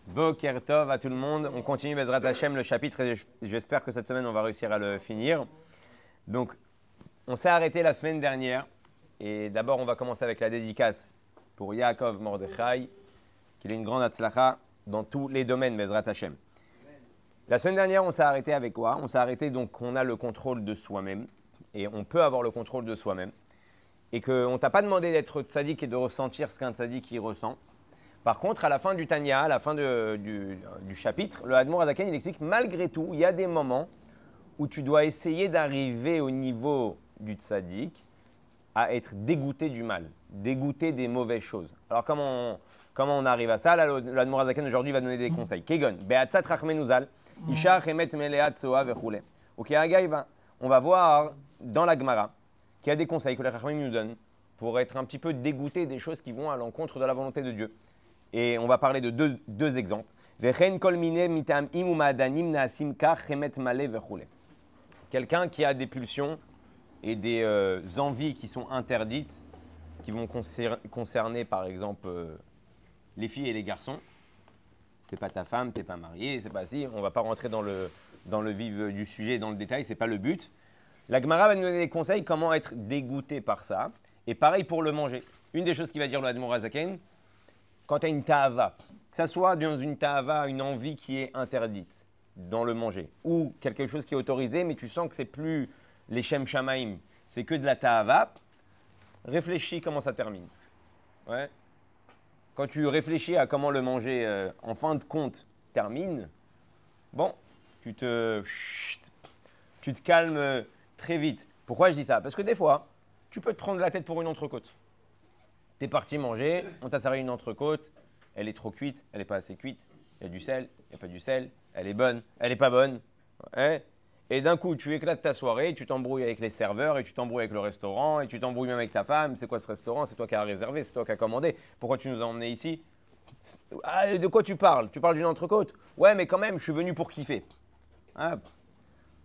Boker Tov à tout le monde. On continue Bezrat Hashem le chapitre et j'espère que cette semaine on va réussir à le finir. Donc, on s'est arrêté la semaine dernière et d'abord on va commencer avec la dédicace pour Yaakov Mordechai, qu'il ait une grande hatzlacha dans tous les domaines Bezrat Hashem. La semaine dernière, on s'est arrêté avec quoi? On s'est arrêté donc qu'on a le contrôle de soi-même et on peut avoir le contrôle de soi-même et qu'on ne t'a pas demandé d'être tzaddik et de ressentir ce qu'un tzaddik y ressent. Par contre, à la fin du Tanya, à la fin du chapitre, le Admor Azaken, il explique malgré tout, il y a des moments où tu dois essayer d'arriver au niveau du tzaddik à être dégoûté du mal, dégoûté des mauvaises choses. Alors, comment on arrive à ça? Là, le Admor Azaken aujourd'hui va donner des conseils. Kegon, be'atzat rachmenuzal, isha chemet meleat soa vechule. Ok, on va voir dans la Gemara qu'il y a des conseils que les Rachamim nous donnent pour être un petit peu dégoûté des choses qui vont à l'encontre de la volonté de Dieu. Et on va parler de deux exemples. Quelqu'un qui a des pulsions et des envies qui sont interdites, qui vont concerner par exemple les filles et les garçons. C'est pas ta femme, t'es pas marié, c'est pas si. On va pas rentrer dans le vif du sujet, dans le détail, c'est pas le but. La Gemara va nous donner des conseils comment être dégoûté par ça. Et pareil pour le manger. Une des choses qu'il va dire le Admor Azaken, quand tu as une ta'ava, que ça soit dans une ta'ava, une envie qui est interdite dans le manger, ou quelque chose qui est autorisé, mais tu sens que c'est plus les Shem Shamaim, c'est que de la ta'ava, réfléchis comment ça termine. Ouais. Quand tu réfléchis à comment le manger, en fin de compte, termine, bon, tu te calmes très vite. Pourquoi je dis ça? Parce que des fois, tu peux te prendre la tête pour une entrecôte. Tu es parti manger, on t'a servi une entrecôte, elle est trop cuite, elle n'est pas assez cuite, il y a du sel, il n'y a pas du sel, elle est bonne, elle n'est pas bonne. Ouais. Et d'un coup, tu éclates ta soirée, tu t'embrouilles avec les serveurs, et tu t'embrouilles avec le restaurant, et tu t'embrouilles même avec ta femme. C'est quoi ce restaurant? C'est toi qui as réservé, c'est toi qui as commandé. Pourquoi tu nous as emmenés ici? Ah, de quoi tu parles? Tu parles d'une entrecôte? Ouais, mais quand même, je suis venu pour kiffer. Ah,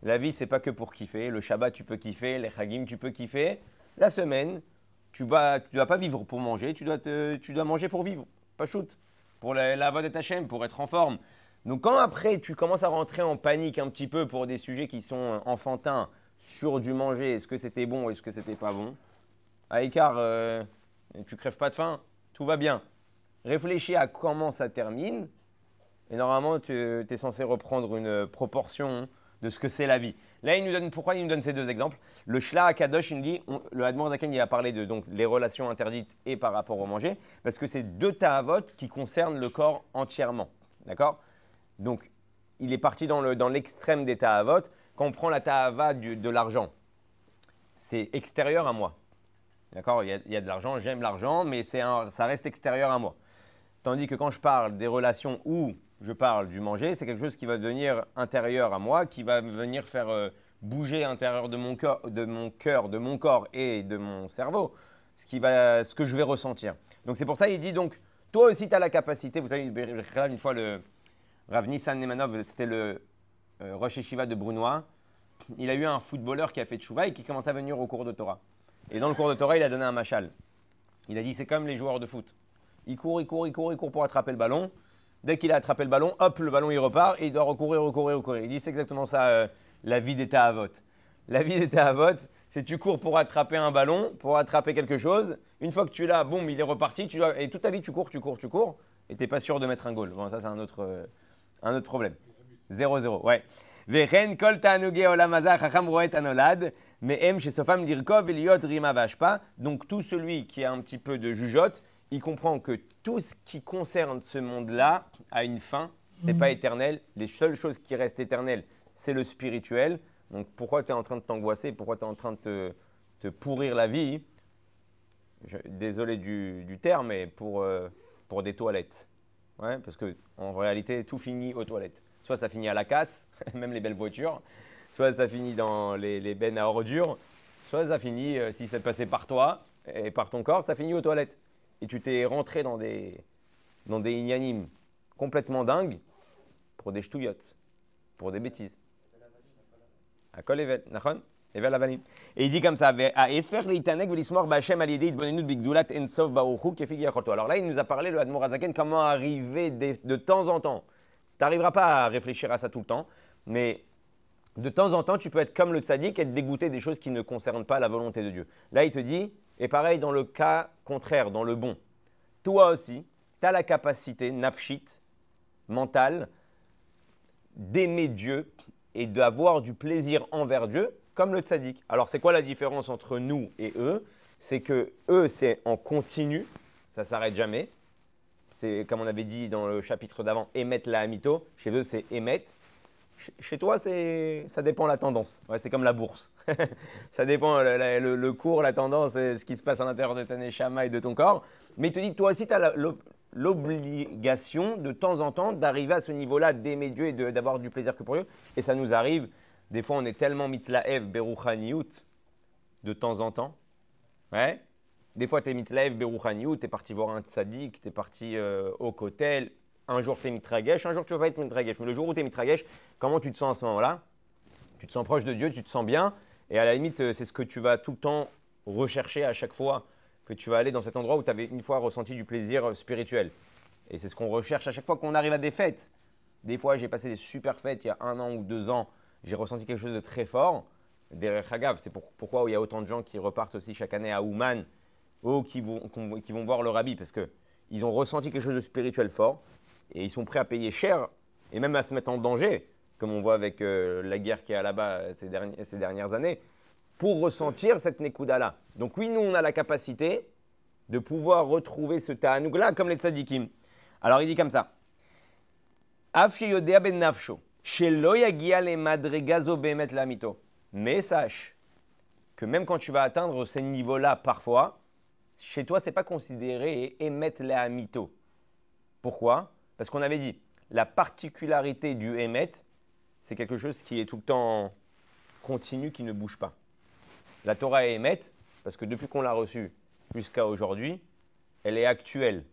la vie, c'est pas que pour kiffer. Le Shabbat, tu peux kiffer. Les Chagim, tu peux kiffer. La semaine, tu dois pas vivre pour manger. Tu dois manger pour vivre. Pas shoot. Pour la voie de ta chaîne, pour être en forme. Donc, quand après, tu commences à rentrer en panique un petit peu pour des sujets qui sont enfantins sur du manger, est-ce que c'était bon, est-ce que c'était pas bon? À écart, tu crèves pas de faim. Tout va bien. Réfléchis à comment ça termine. Et normalement, tu es censé reprendre une proportion de ce que c'est la vie. Là, pourquoi il nous donne ces deux exemples? Le Shla Kadosh, il nous dit, le Admor Zaken, il a parlé de donc, les relations interdites et par rapport au manger, parce que c'est deux ta'avot qui concernent le corps entièrement. D'accord? Donc, il est parti dans l'extrême des ta'avot. Quand on prend la ta'ava de l'argent, c'est extérieur à moi. D'accord? Il y a de l'argent, j'aime l'argent, mais ça reste extérieur à moi. Tandis que quand je parle des relations où je parle du manger, c'est quelque chose qui va devenir intérieur à moi, qui va venir faire bouger l'intérieur de mon cœur, de mon corps et de mon cerveau, ce que je vais ressentir. Donc c'est pour ça qu'il dit donc, toi aussi tu as la capacité, vous savez, une fois le Rav Nissan Nemanov, c'était le Rosh Yeshiva de Brunois, il a eu un footballeur qui a fait tchouva et qui commençait à venir au cours de Torah. Et dans le cours de Torah, il a donné un machal. Il a dit, c'est comme les joueurs de foot. Il court pour attraper le ballon. Dès qu'il a attrapé le ballon, hop, le ballon il repart et il doit recourir. Il dit c'est exactement ça la vie des ta'avot. La vie des ta'avot, c'est tu cours pour attraper un ballon, pour attraper quelque chose. Une fois que tu l'as, boum, il est reparti. Et toute ta vie tu cours et tu n'es pas sûr de mettre un goal. Bon, ça c'est un autre problème. 0-0, ouais. Vechen kol ta'anuge olamaza chacham roet anolad, me'em chez sofam lirkov eliot rima vashpa. Donc tout celui qui a un petit peu de jugeote, il comprend que tout ce qui concerne ce monde-là a une fin, ce n'est pas éternel. Les seules choses qui restent éternelles, c'est le spirituel. Donc pourquoi tu es en train de t'angoisser? Pourquoi tu es en train de te pourrir la vie? Désolé du terme, mais pour des toilettes. Ouais, parce qu'en réalité, tout finit aux toilettes. Soit ça finit à la casse, même les belles voitures, soit ça finit dans les bennes à ordures, soit ça finit, si c'est passé par toi et par ton corps, ça finit aux toilettes. Et tu t'es rentré dans des inanimes complètement dingues pour des ch'touillottes, pour des bêtises. À Kol Evel, nachon? Et vers l'avalim. Et il dit comme ça, alors là, il nous a parlé, le Admor Azaken, comment arriver de temps en temps. Tu n'arriveras pas à réfléchir à ça tout le temps, mais de temps en temps, tu peux être comme le tzaddik, être dégoûté des choses qui ne concernent pas la volonté de Dieu. Là, il te dit, et pareil dans le cas contraire, dans le bon. Toi aussi, tu as la capacité nafshit, mentale, d'aimer Dieu et d'avoir du plaisir envers Dieu, comme le tzaddik. Alors, c'est quoi la différence entre nous et eux? C'est que eux, c'est en continu, ça ne s'arrête jamais. C'est comme on avait dit dans le chapitre d'avant, émet la hamito. Chez eux, c'est émet. Chez toi, ça dépend de la tendance. Ouais, c'est comme la bourse. Ça dépend le cours, la tendance, ce qui se passe à l'intérieur de ta neshama et de ton corps. Mais il te dit que toi aussi, tu as l'obligation de temps en temps d'arriver à ce niveau-là, d'aimer Dieu et d'avoir du plaisir que pour Dieu. Et ça nous arrive. Des fois, on est tellement mitlaev beruchaniyut de temps en temps. Ouais. Des fois, tu es mitlaev beruchaniyut, tu es parti voir un tzaddik, tu es parti au kotel. Un jour, tu es mitragesh, un jour, tu ne vas pas être mitragesh. Mais le jour où tu es mitragesh, comment tu te sens à ce moment-là? Tu te sens proche de Dieu, tu te sens bien. Et à la limite, c'est ce que tu vas tout le temps rechercher à chaque fois que tu vas aller dans cet endroit où tu avais une fois ressenti du plaisir spirituel. Et c'est ce qu'on recherche à chaque fois qu'on arrive à des fêtes. Des fois, j'ai passé des super fêtes il y a 1 an ou 2 ans. J'ai ressenti quelque chose de très fort. Des Chagav, c'est pourquoi il y a autant de gens qui repartent aussi chaque année à Ouman ou qui vont voir le rabbi parce qu'ils ont ressenti quelque chose de spirituel fort et ils sont prêts à payer cher et même à se mettre en danger, comme on voit avec la guerre qui est là-bas ces dernières années, pour ressentir cette Nekuda-là. Donc oui, nous, on a la capacité de pouvoir retrouver ce ta'anoug-là comme les tzadikim. Alors il dit comme ça. Af yodea ben nafsho. Mais sache que même quand tu vas atteindre ces niveaux-là, parfois, chez toi, ce n'est pas considéré émettre la hamito. Pourquoi? Parce qu'on avait dit, la particularité du émet, c'est quelque chose qui est tout le temps continu, qui ne bouge pas. La Torah est émet, parce que depuis qu'on l'a reçue jusqu'à aujourd'hui, elle est actuelle.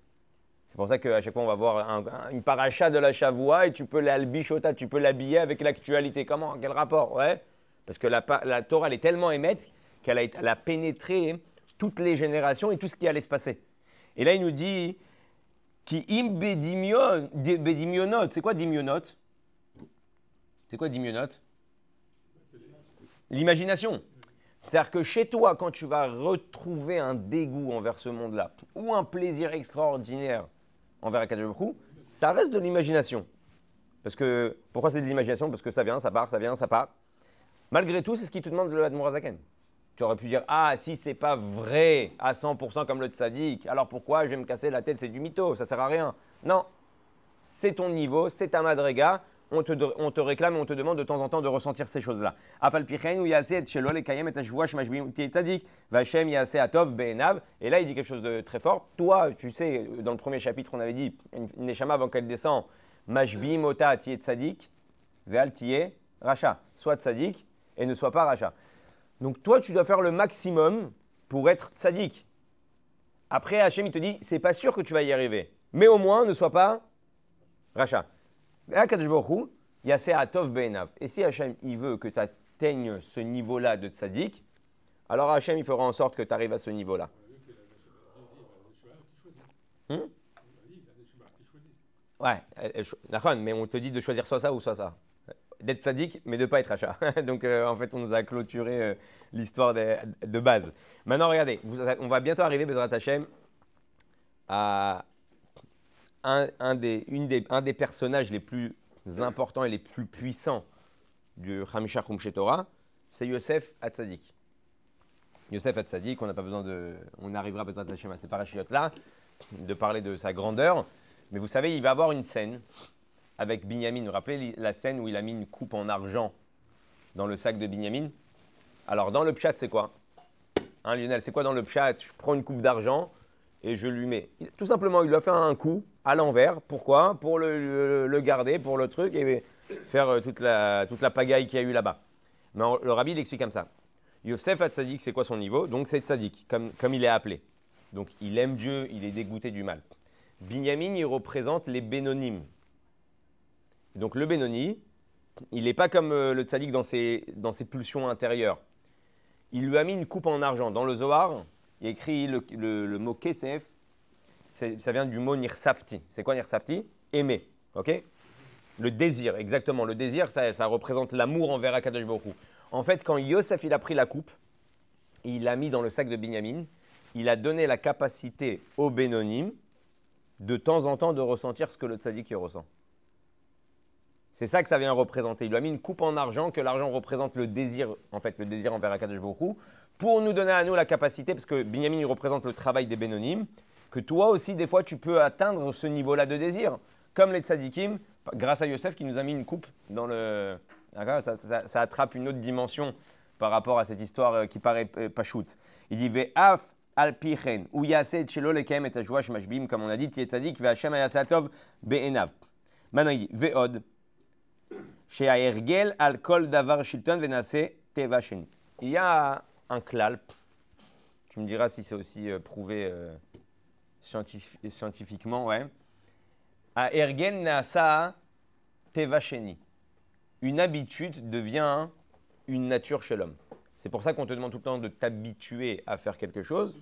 C'est pour ça qu'à chaque fois, on va voir une paracha de la Shavua et tu peux l'albichota, tu peux l'habiller avec l'actualité. Comment? Quel rapport? Ouais. Parce que la Torah, elle est tellement émette qu'elle a pénétré toutes les générations et tout ce qui allait se passer. Et là, il nous dit qui im bedimionot. C'est quoi dimionot? C'est quoi dimionot? L'imagination. C'est-à-dire que chez toi, quand tu vas retrouver un dégoût envers ce monde-là ou un plaisir extraordinaire envers Akadosh Baruch Hu, ça reste de l'imagination. Parce que, pourquoi c'est de l'imagination? Parce que ça vient, ça part, ça vient, ça part. Malgré tout, c'est ce qui te demande le Admor Azaken. Tu aurais pu dire, ah, si c'est pas vrai à 100% comme le tzaddik, alors pourquoi je vais me casser la tête? C'est du mytho, ça sert à rien. Non, c'est ton niveau, c'est ta madrega. On te réclame et on te demande de temps en temps de ressentir ces choses-là. Et là, il dit quelque chose de très fort. Toi, tu sais, dans le premier chapitre, on avait dit, une neshama avant qu'elle descend, mashbi mota tiye tzadik, ve'al tiye racha. Sois tzadik et ne sois pas racha. Donc toi, tu dois faire le maximum pour être tzadik. Après, Hachem, il te dit, c'est pas sûr que tu vas y arriver. Mais au moins, ne sois pas racha. Et si Hachem il veut que tu atteignes ce niveau-là de tzaddik, alors Hachem il fera en sorte que tu arrives à ce niveau-là. Ouais, mais on te dit de choisir soit ça ou soit ça. D'être tzaddik, mais de ne pas être racha. Donc en fait, on nous a clôturé l'histoire de base. Maintenant, regardez, on va bientôt arriver, Bezrat Hachem, à un des personnages les plus importants et les plus puissants du Hamisha Chumshe Torah, c'est Yosef Hatzadik. Yosef Hatzadik, on arrivera peut-être à ces parachiotes-là, de parler de sa grandeur. Mais vous savez, il va avoir une scène avec Binyamin. Vous vous rappelez la scène où il a mis une coupe en argent dans le sac de Binyamin? Alors, dans le pshat, c'est quoi? Hein, Lionel, c'est quoi dans le pshat? Je prends une coupe d'argent et je lui mets. Tout simplement, il lui a fait un coup à l'envers. Pourquoi? Pour le garder, pour le truc et faire toute la pagaille qu'il y a eu là-bas. Mais le rabbi, il explique comme ça. Yosef Hatzadik, c'est quoi son niveau? Donc, c'est tzadik, comme il est appelé. Donc, il aime Dieu, il est dégoûté du mal. Binyamin, il représente les Bénonim. Donc, le Bénoni, il n'est pas comme le tzadik dans ses pulsions intérieures. il lui a mis une coupe en argent. Dans le Zohar, il y a écrit le mot kesef, ça vient du mot nirsafti. C'est quoi nirsafti? Aimer, ok? Le désir, exactement. Le désir, ça représente l'amour envers Akadosh Baruch Hu. En fait, quand Yosef il a pris la coupe, il l'a mis dans le sac de Binyamin, il a donné la capacité au Bénonim de temps en temps de ressentir ce que le tzaddik il ressent. C'est ça que ça vient représenter. Il lui a mis une coupe en argent, que l'argent représente le désir, en fait, le désir envers Akadosh Baruch Hu, pour nous donner à nous la capacité, parce que Binyamin il représente le travail des Bénonim, que toi aussi, des fois, tu peux atteindre ce niveau-là de désir. Comme les tzaddikim, grâce à Yosef qui nous a mis une coupe dans le... Ça attrape une autre dimension par rapport à cette histoire qui paraît pas shoot. Il dit Ve'af al-pichen, ou yaseh tchelo lekem et ajouach mashbim, comme on a dit, tiet tzadik ve'Hashem ayasatov be'enav. Maintenant, il dit Ve'od, she'aergel al kol davar shilton ve'nase teva sheni. Il y a un klal, tu me diras si c'est aussi prouvé scientifiquement, ouais. Aergel nasa teva sheni. Une habitude devient une nature chez l'homme. C'est pour ça qu'on te demande tout le temps de t'habituer à faire quelque chose.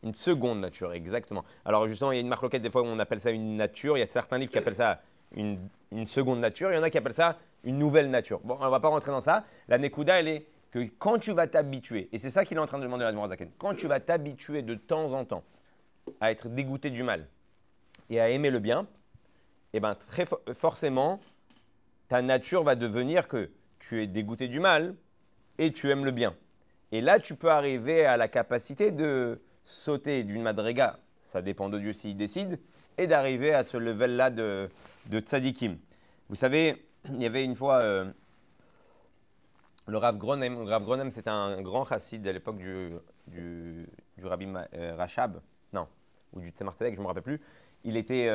Une seconde nature, exactement. Alors justement, il y a une marloquette des fois où on appelle ça une nature. Il y a certains livres qui appellent ça une seconde nature. Il y en a qui appellent ça une nouvelle nature. Bon, on ne va pas rentrer dans ça. La Nekuda, elle est que quand tu vas t'habituer, et c'est ça qu'il est en train de demander à la Zaken, quand tu vas t'habituer de temps en temps à être dégoûté du mal et à aimer le bien, eh ben, très forcément, ta nature va devenir que tu es dégoûté du mal et tu aimes le bien. Et là, tu peux arriver à la capacité de sauter d'une madriga, ça dépend de Dieu s'il décide, et d'arriver à ce level-là de tzadikim. Vous savez, il y avait une fois le Rav Gronem. Le Rav Gronem, c'était un grand chassid à l'époque du Rabbi Rachab, non, ou du Tzemar Tzedek, je ne me rappelle plus. Il était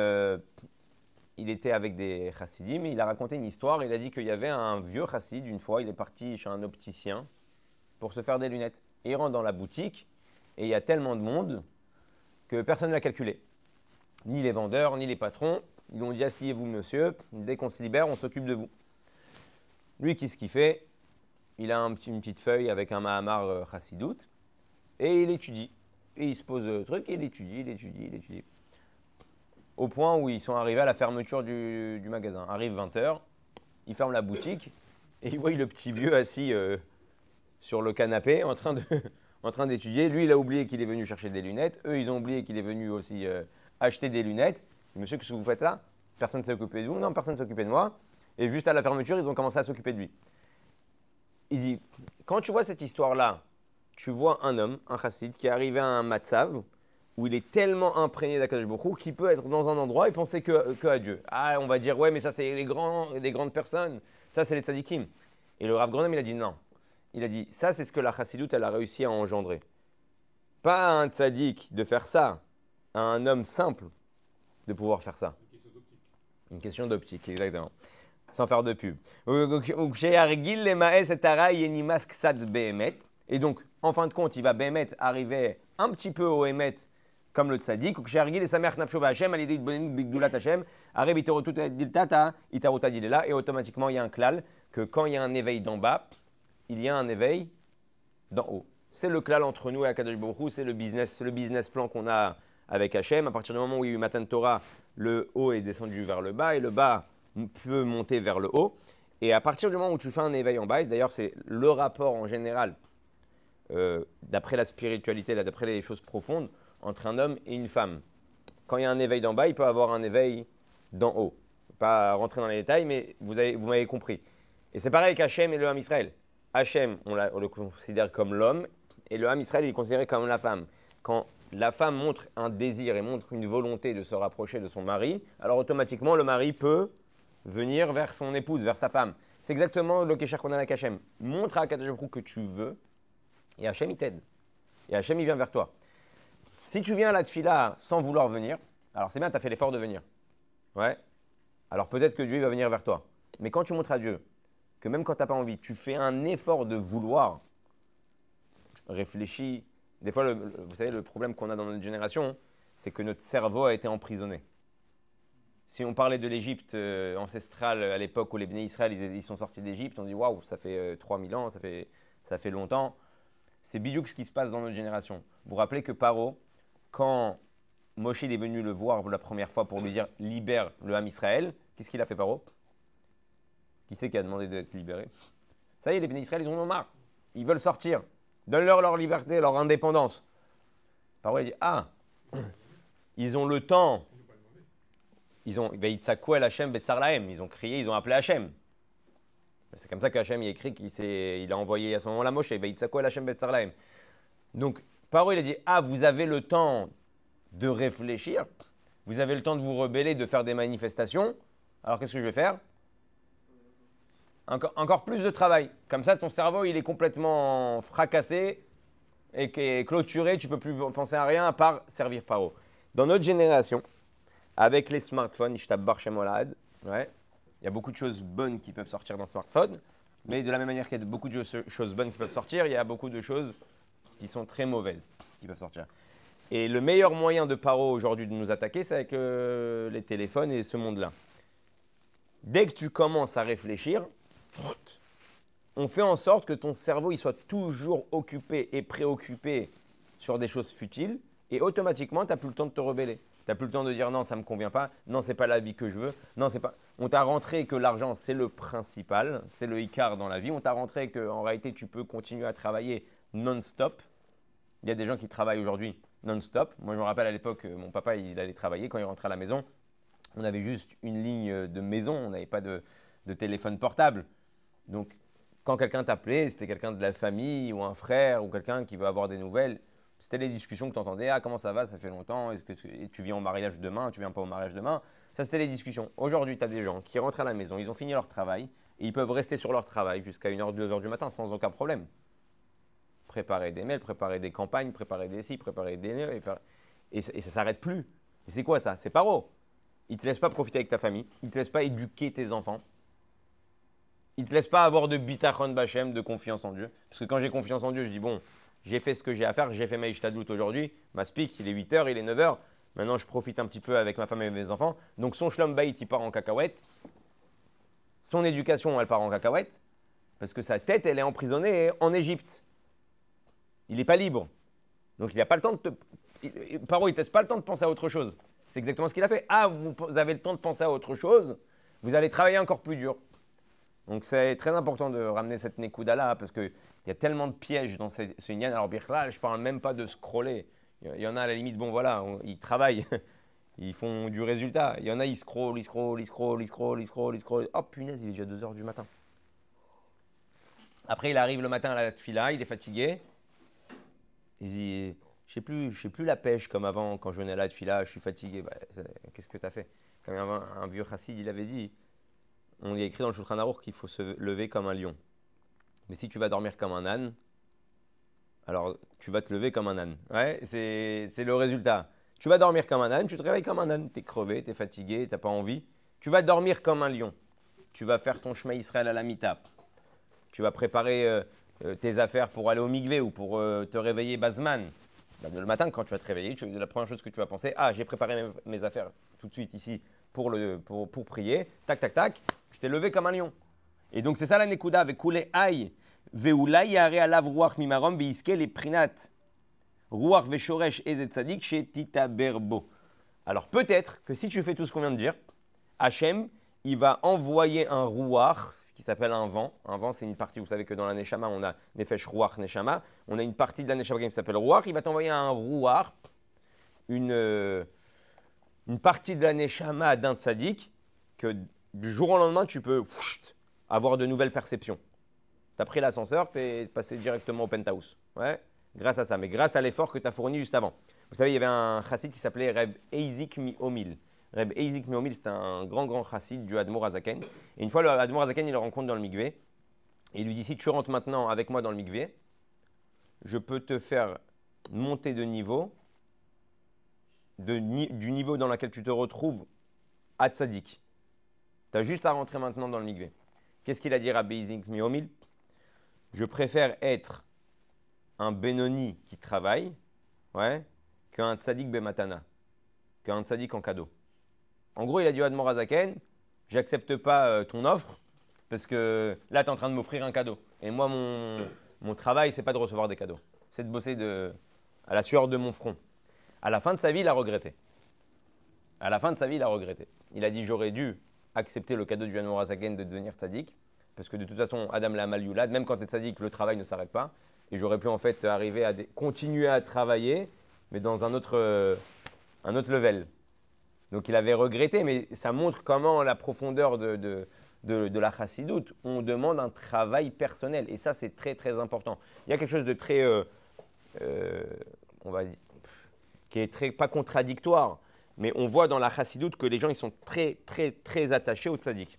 avec des chassidim et il a raconté une histoire. Il a dit qu'il y avait un vieux chassid, une fois, il est parti chez un opticien pour se faire des lunettes. Et il rentre dans la boutique et il y a tellement de monde que personne ne l'a calculé. Ni les vendeurs, ni les patrons. Ils ont dit « Asseyez-vous, monsieur. Dès qu'on se libère, on s'occupe de vous. » Lui, qu'est-ce qu'il fait? Il a une petite feuille avec un Mahamar chassidout et il étudie. Et il se pose le truc et il étudie. Au point où ils sont arrivés à la fermeture du magasin. Arrive 20h, il ferme la boutique et il voit le petit vieux assis sur le canapé en train d'étudier. Lui, il a oublié qu'il est venu chercher des lunettes. Eux, ils ont oublié qu'il est venu aussi acheter des lunettes. Monsieur, qu'est-ce que vous faites là? Personne ne s'est occupé de vous? Non, personne ne s'est occupé de moi. Et juste à la fermeture, ils ont commencé à s'occuper de lui. Il dit, quand tu vois cette histoire-là, tu vois un homme, un chassid, qui est arrivé à un matzav, où il est tellement imprégné d'Akadosh Baruch Hu qu'il peut être dans un endroit et penser que à Dieu. Ah, on va dire, ouais, mais ça, c'est les grandes personnes. Ça, c'est les tzadikim. Et le Rav Gronem, il a dit non. Il a dit, ça, c'est ce que la chassidoute, elle a réussi à engendrer. Pas un tzadik de faire ça, à un homme simple de pouvoir faire ça. Une question d'optique, exactement. Sans faire de pub. Et donc, en fin de compte, il va Béhémet arriver un petit peu au Hémet comme le tzaddik. Et automatiquement, il y a un klal que quand il y a un éveil d'en bas, il y a un éveil d'en haut. C'est le klal entre nous et Akadosh Baruch Hu, c'est le business plan qu'on a avec Hachem. À partir du moment où il y a eu Matan Torah, le haut est descendu vers le bas et le bas peut monter vers le haut. Et à partir du moment où tu fais un éveil en bas, d'ailleurs c'est le rapport en général, d'après la spiritualité, d'après les choses profondes, entre un homme et une femme. Quand il y a un éveil d'en bas, il peut avoir un éveil d'en haut. Je ne vais pas rentrer dans les détails, mais vous m'avez compris. Et c'est pareil avec Hachem et le Ham Israël. Hachem, on le considère comme l'homme, et le Ham Israël, il est considéré comme la femme. Quand la femme montre un désir et montre une volonté de se rapprocher de son mari, alors automatiquement, le mari peut venir vers son épouse, vers sa femme. C'est exactement le kécher qu'on a avec Hachem. Montre à Akadosh Baruch Hu que tu veux, et Hachem, il t'aide. Et Hachem, il vient vers toi. Si tu viens à la tfila sans vouloir venir, alors c'est bien, tu as fait l'effort de venir. Ouais. Alors peut-être que Dieu va venir vers toi. Mais quand tu montres à Dieu que même quand tu n'as pas envie, tu fais un effort de vouloir, réfléchis. Des fois, vous savez, le problème qu'on a dans notre génération, c'est que notre cerveau a été emprisonné. Si on parlait de l'Égypte ancestrale à l'époque où les Bnei Israël ils sont sortis d'Égypte, on dit waouh, ça fait 3000 ans, ça fait longtemps. C'est bidiouk ce qui se passe dans notre génération. Vous vous rappelez que Paro, quand Moshe est venu le voir la première fois pour lui dire libère le Ham Israël, qu'est-ce qu'il a fait Paro? Qui c'est qui a demandé d'être libéré? Ça y est, les bénis Israël, ils en ont marre. Ils veulent sortir. Donne-leur leur liberté, leur indépendance. Paro, il dit ah, ils ont le temps. Ils ont Hashem Betzar Lahem. Ils ont crié, ils ont appelé Hashem. C'est comme ça qu'Hachem il a écrit qu'il a envoyé à ce moment-là Moshe. Hashem Betzar Lahem. Donc, Paro, il a dit ah, vous avez le temps de réfléchir. Vous avez le temps de vous rebeller, de faire des manifestations. Alors, qu'est-ce que je vais faire? Encore plus de travail. Comme ça, ton cerveau, il est complètement fracassé et clôturé. Tu ne peux plus penser à rien à part servir Paro. Dans notre génération, avec les smartphones, Ishtabbar Shemolad, ouais, il y a beaucoup de choses bonnes qui peuvent sortir d'un smartphone. Mais de la même manière qu'il y a beaucoup de choses bonnes qui peuvent sortir, il y a beaucoup de choses qui sont très mauvaises qui peuvent sortir. Et le meilleur moyen de Paro aujourd'hui de nous attaquer, c'est avec les téléphones et ce monde-là. Dès que tu commences à réfléchir, on fait en sorte que ton cerveau il soit toujours occupé et préoccupé sur des choses futiles et automatiquement, tu n'as plus le temps de te rebeller. Tu n'as plus le temps de dire non, ça ne me convient pas, non, ce n'est pas la vie que je veux, non, c'est pas… On t'a rentré que l'argent, c'est le principal, c'est le Icar dans la vie. On t'a rentré qu'en réalité, tu peux continuer à travailler non-stop. Il y a des gens qui travaillent aujourd'hui non-stop. Moi, je me rappelle à l'époque, mon papa, il allait travailler. Quand il rentrait à la maison, on avait juste une ligne de maison. On n'avait pas de téléphone portable. Donc, quand quelqu'un t'appelait, c'était quelqu'un de la famille ou un frère ou quelqu'un qui veut avoir des nouvelles. C'était les discussions que tu entendais. Ah, comment ça va? Ça fait longtemps. Est-ce que tu viens au mariage demain? Tu viens pas au mariage demain? Ça, c'était les discussions. Aujourd'hui, tu as des gens qui rentrent à la maison. Ils ont fini leur travail et ils peuvent rester sur leur travail jusqu'à 1h, 2h du matin sans aucun problème. Préparer des mails, préparer des campagnes, préparer des sites, préparer des… Et ça ne s'arrête plus. Et c'est quoi ça? C'est Paro. Il ne te laisse pas profiter avec ta famille. Il ne te laisse pas éduquer tes enfants. Il ne te laisse pas avoir de bitachon bachem, de confiance en Dieu. Parce que quand j'ai confiance en Dieu, je dis bon, j'ai fait ce que j'ai à faire. J'ai fait ma ishtadlout aujourd'hui. Ma speak, il est 8h, il est 9h. Maintenant, je profite un petit peu avec ma femme et mes enfants. Donc, son shlom bayit, il part en cacahuète. Son éducation, elle part en cacahuète. Parce que sa tête, elle est emprisonnée en Égypte. Il n'est pas libre. Donc, il n'a pas le temps de te… Paro, il ne te laisse pas le temps de penser à autre chose. C'est exactement ce qu'il a fait. Ah, vous avez le temps de penser à autre chose. Vous allez travailler encore plus dur. Donc, c'est très important de ramener cette Nekouda-là parce qu'il y a tellement de pièges dans ce Inyan. Alors, Birklal, je ne parle même pas de scroller. Il y en a à la limite, bon voilà, ils travaillent, ils font du résultat. Il y en a, ils scrollent. Oh punaise, il est déjà 2h du matin. Après, il arrive le matin à la tfila, il est fatigué. Il dit, je ne sais plus la pêche comme avant, quand je venais à la tfila, je suis fatigué. Bah, qu'est-ce que tu as fait? Comme un vieux chassid, il avait dit, on y a écrit dans le Shulchan Aruch qu'il faut se lever comme un lion. Mais si tu vas dormir comme un âne, alors, tu vas te lever comme un âne. Ouais, c'est le résultat. Tu vas dormir comme un âne, tu te réveilles comme un âne. Tu es crevé, tu es fatigué, tu n'as pas envie. Tu vas dormir comme un lion. Tu vas faire ton chemin Israël à la mita. Tu vas préparer tes affaires pour aller au mikvé ou pour te réveiller Bazman. Bah, le matin, quand tu vas te réveiller, la première chose que tu vas penser, ah, j'ai préparé mes affaires tout de suite ici pour prier. Tac, tac, tac. Tu t'es levé comme un lion. Et donc, c'est ça la Nekouda avec Koulé Aïe. Veoulai yare alav ruach mimarom beiske les prinat ruach veshoresh ezet tzadik chez Tita Berbo. Alors peut-être que si tu fais tout ce qu'on vient de dire, Hachem, il va envoyer un ruach, ce qui s'appelle un vent. Un vent, c'est une partie, vous savez que dans la neshama, on a nefesh ruach neshama. On a une partie de la neshama qui s'appelle ruach. Il va t'envoyer un ruach, une partie de la neshama d'un tzadik que du jour au lendemain, tu peux avoir de nouvelles perceptions. Tu as pris l'ascenseur, tu es passé directement au penthouse. Ouais, grâce à ça, mais grâce à l'effort que tu as fourni juste avant. Vous savez, il y avait un chassid qui s'appelait Reb Eizik Mi-Omil. Reb Eizik Mi-Omil, c'était un grand chassid du Admor Azaken. Et une fois, le Admor Azaken, il le rencontre dans le mikvé. Et il lui dit, si tu rentres maintenant avec moi dans le mikvé, je peux te faire monter de niveau, du niveau dans lequel tu te retrouves à Tzadik. Tu as juste à rentrer maintenant dans le mikvé. Qu'est-ce qu'il a dit Reb Eizik Mi-Omil? Je préfère être un Benoni qui travaille, ouais, qu'un tzadik bematana, qu'un tzadik en cadeau. En gros, il a dit à Admor Azaken, j'accepte pas ton offre parce que là, tu es en train de m'offrir un cadeau. Et moi, mon travail, c'est pas de recevoir des cadeaux. c'est de bosser à la sueur de mon front. À la fin de sa vie, il a regretté. À la fin de sa vie, il a regretté. Il a dit, j'aurais dû accepter le cadeau du Hanmorazaken de devenir tzaddik, parce que de toute façon, Adam la mal yulad, même quand tu es tzaddik, le travail ne s'arrête pas. Et j'aurais pu en fait arriver à continuer à travailler, mais dans un autre level. Donc il avait regretté, mais ça montre comment la profondeur de la chassidoute, on demande un travail personnel. Et ça, c'est très, très important. Il y a quelque chose de très, on va dire, qui est très, pas contradictoire, mais on voit dans la chassidoute que les gens, ils sont très, très, très attachés au tzaddik.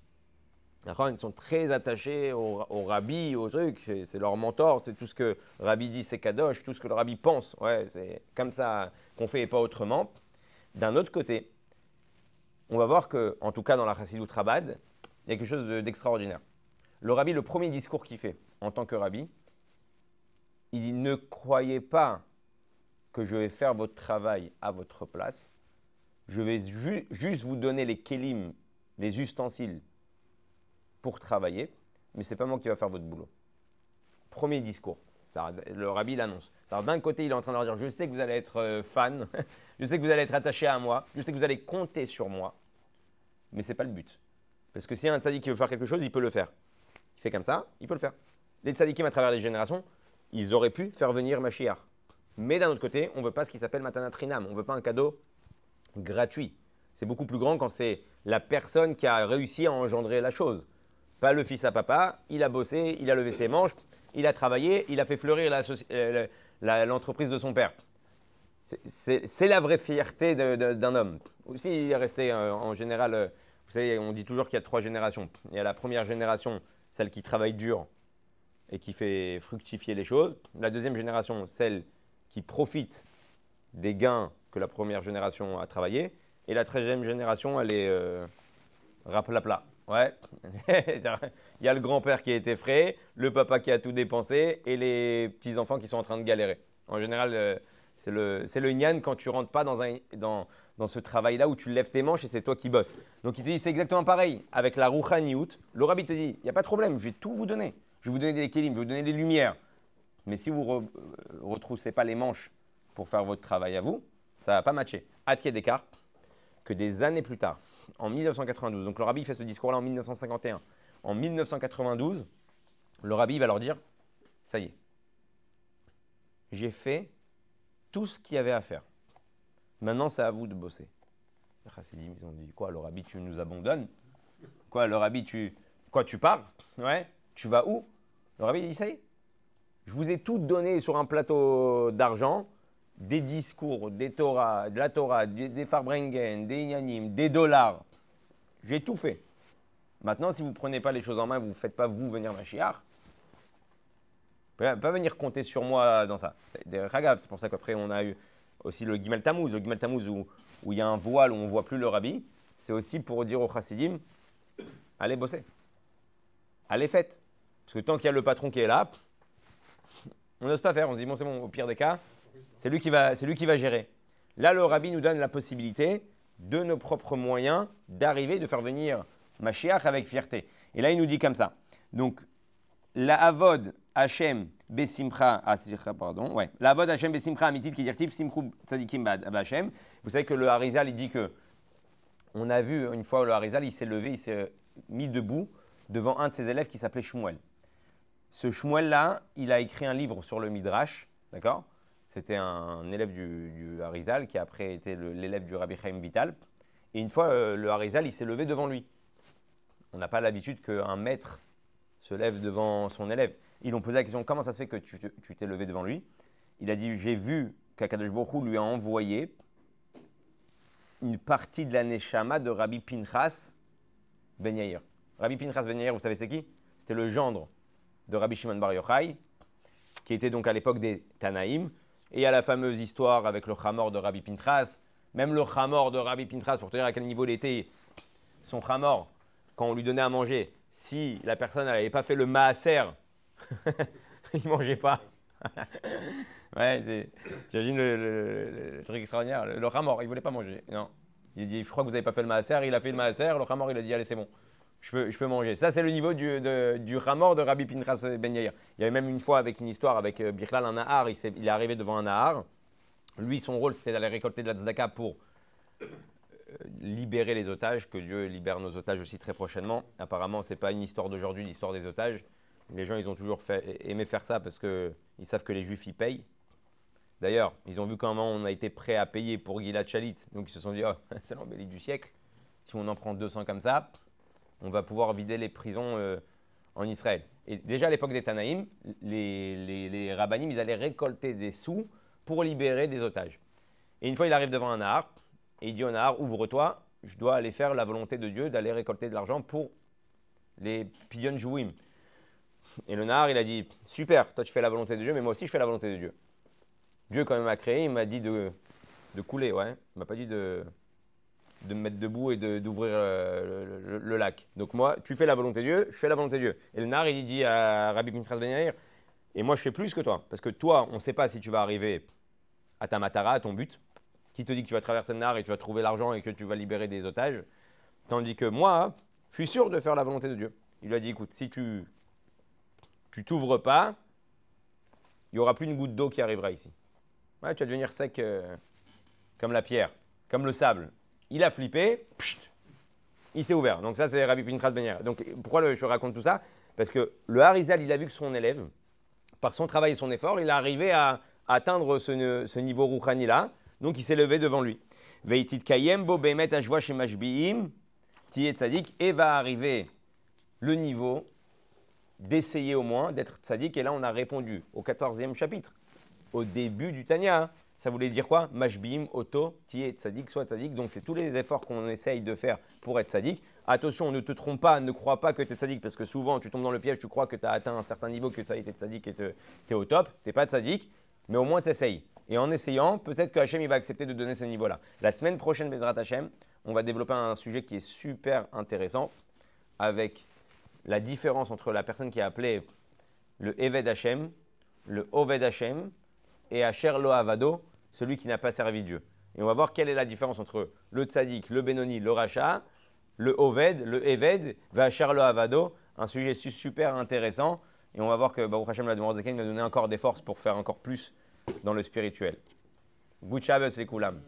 Ils sont très attachés au rabbi, au truc, c'est leur mentor, c'est tout ce que le rabbi dit, c'est kadosh, tout ce que le rabbi pense. Ouais, c'est comme ça qu'on fait et pas autrement. D'un autre côté, on va voir que, en tout cas dans la chassidoute Chabad, il y a quelque chose d'extraordinaire. Le rabbi, le premier discours qu'il fait en tant que rabbi, il dit, ne croyez pas que je vais faire votre travail à votre place. Je vais juste vous donner les kélim, les ustensiles pour travailler, mais ce n'est pas moi qui va faire votre boulot. Premier discours. Le rabbi l'annonce. D'un côté, il est en train de leur dire, je sais que vous allez être fan, je sais que vous allez être attaché à moi, je sais que vous allez compter sur moi, mais ce n'est pas le but. Parce que si un tzaddik qui veut faire quelque chose, il peut le faire. Il fait comme ça, il peut le faire. Les tzaddikim à travers les générations, ils auraient pu faire venir Mashiach. Mais d'un autre côté, on ne veut pas ce qui s'appelle Matanat Rinam. On ne veut pas un cadeau gratuit. C'est beaucoup plus grand quand c'est la personne qui a réussi à engendrer la chose. Pas le fils à papa, il a bossé, il a levé ses manches, il a travaillé, il a fait fleurir l'entreprise de son père. C'est la vraie fierté d'un homme. Aussi, il est resté en général, vous savez, on dit toujours qu'il y a 3 générations. Il y a la première génération, celle qui travaille dur et qui fait fructifier les choses. La deuxième génération, celle qui profite des gains que la première génération a travaillé. Et la 13e génération, elle est raplapla. Ouais, il y a le grand-père qui a été frais, le papa qui a tout dépensé et les petits-enfants qui sont en train de galérer. En général, c'est le nian quand tu ne rentres pas dans ce travail-là où tu lèves tes manches et c'est toi qui bosses. Donc il te dit, c'est exactement pareil. Avec la rouchaniout, le rabbi te dit, il n'y a pas de problème, je vais tout vous donner. Je vais vous donner des kélim, je vais vous donner des lumières. Mais si vous ne retroussez pas les manches pour faire votre travail à vous, ça ne va pas matcher. Attier d'écart que des années plus tard, en 1992, donc le rabbi fait ce discours-là en 1951. En 1992, le rabbi va leur dire, ça y est, j'ai fait tout ce qu'il y avait à faire. Maintenant, c'est à vous de bosser. Les chassidim, ils ont dit, quoi, le rabbi, tu nous abandonnes? Quoi, le rabbi, tu pars? Ouais, tu vas où? Le rabbi dit, ça y est, je vous ai tout donné sur un plateau d'argent, des discours, des Torah, de la Torah, des Farbrengen, des Inyanim, des dollars. J'ai tout fait. Maintenant, si vous ne prenez pas les choses en main, vous ne faites pas vous venir Mashiach, vous ne pouvez pas venir compter sur moi dans ça. C'est pour ça qu'après, on a eu aussi le Gimel Tammuz. Le Gimel Tammuz où il y a un voile, où on ne voit plus le rabbi, c'est aussi pour dire aux chassidim, allez bosser. Allez faites. Parce que tant qu'il y a le patron qui est là, on n'ose pas faire. On se dit, bon, c'est bon, au pire des cas, c'est lui qui va gérer. Là, le rabbi nous donne la possibilité, de nos propres moyens, d'arriver, de faire venir Mashiach avec fierté. Et là, il nous dit comme ça. Donc, la avod Hashem besimcha, la avod Hashem besimcha amitit qui dirtive simchou tzadikim Hashem. Vous savez que le Harizal, il dit que, on a vu une fois le Harizal, il s'est levé, il s'est mis debout devant un de ses élèves qui s'appelait Shmuel. Ce Shmuel-là, il a écrit un livre sur le Midrash, d'accord? C'était un élève du Harizal qui a après été l'élève du Rabbi Chaim Vital. Et une fois, le Harizal, il s'est levé devant lui. On n'a pas l'habitude qu'un maître se lève devant son élève. Ils lui ont posé la question, comment ça se fait que tu t'es levé devant lui? Il a dit, j'ai vu qu'Akadosh Baruch Hu lui a envoyé une partie de la Neshama de Rabbi Pinchas Ben Yair. Rabbi Pinchas Ben Yair, vous savez c'est qui? C'était le gendre de Rabbi Shimon Bar Yochai, qui était donc à l'époque des Tanaïm. Et il y a la fameuse histoire avec le Chamor de Rabbi Pinchas. Même le Chamor de Rabbi Pinchas, pour te dire à quel niveau il était, son Chamor, quand on lui donnait à manger, si la personne n'avait pas fait le Maaser, il ne mangeait pas. Ouais, t'imagines le truc extraordinaire. Le Chamor, il ne voulait pas manger. Non. Il dit, je crois que vous n'avez pas fait le Maaser. Il a fait le Maaser. Le Chamor, il a dit, allez, c'est bon. je peux manger. Ça, c'est le niveau du Hamor de Rabbi Pinchas Ben Yair. Il y avait même une fois avec une histoire avec Bichlal, un Nahar. Il est arrivé devant un Nahar. Lui, son rôle, c'était d'aller récolter de la tzedaka pour libérer les otages, que Dieu libère nos otages aussi très prochainement. Apparemment, ce n'est pas une histoire d'aujourd'hui, l'histoire des otages. Les gens, ils ont toujours aimé faire ça parce qu'ils savent que les Juifs, ils payent. D'ailleurs, ils ont vu comment on a été prêt à payer pour Gilad Shalit. Donc, ils se sont dit, oh, c'est l'embellie du siècle. Si on en prend 200 comme ça, on va pouvoir vider les prisons en Israël. Et déjà, à l'époque des Tanaïm, les rabbinim, ils allaient récolter des sous pour libérer des otages. Et une fois, il arrive devant un Nahar, et il dit au Nahar, ouvre-toi, je dois aller faire la volonté de Dieu, d'aller récolter de l'argent pour les pidyon jouim. Et le Nahar, il a dit, super, toi tu fais la volonté de Dieu, mais moi aussi je fais la volonté de Dieu. Dieu, quand il m'a créé, il m'a dit de couler, ouais. Il m'a pas dit de me mettre debout et d'ouvrir le lac. Donc moi, tu fais la volonté de Dieu, je fais la volonté de Dieu. Et le Nahar, il dit à Rabbi Pinchas Ben Yair, et moi je fais plus que toi, parce que toi, on ne sait pas si tu vas arriver à ta matara, à ton but. Qui te dit que tu vas traverser le Nahar et tu vas trouver l'argent et que tu vas libérer des otages. Tandis que moi, je suis sûr de faire la volonté de Dieu. Il lui a dit, écoute, si tu t'ouvres pas, il n'y aura plus une goutte d'eau qui arrivera ici. Ouais, tu vas devenir sec comme la pierre, comme le sable. Il a flippé, il s'est ouvert. Donc ça, c'est Rabbi Pinchas Ben Yair. Donc pourquoi je raconte tout ça? Parce que le Harizal, il a vu que son élève, par son travail et son effort, il est arrivé à atteindre ce niveau rouchani-là. Donc il s'est levé devant lui. Veitit kayem bo bemet ashvoa shemashbiim tiye tzadik, et va arriver le niveau d'essayer au moins d'être tzadik. Et là, on a répondu au 14e chapitre, au début du Tanya. Ça voulait dire quoi? Mashbiim, Oto, Tiye, Tzadik, soit Tzadik. Donc, c'est tous les efforts qu'on essaye de faire pour être Tzadik. Attention, ne te trompe pas, ne crois pas que tu es Tzadik, parce que souvent, tu tombes dans le piège, tu crois que tu as atteint un certain niveau, que ça y est, tu es Tzadik et tu es au top. Tu n'es pas Tzadik, mais au moins tu essayes. Et en essayant, peut-être que Hachem il va accepter de donner ce niveau-là. La semaine prochaine, Bezrat Hachem, on va développer un sujet qui est super intéressant avec la différence entre la personne qui est appelée le Eved Hachem, le Oved Hachem, et Asher Lo Avado, celui qui n'a pas servi Dieu. Et on va voir quelle est la différence entre le Tzadik, le Benoni, le Racha, le Oved, le Eved, Asher Lo Avado, un sujet super intéressant. Et on va voir que Baruch Hashem, la demande va donner encore des forces pour faire encore plus dans le spirituel. Good Shabbos les Koulam.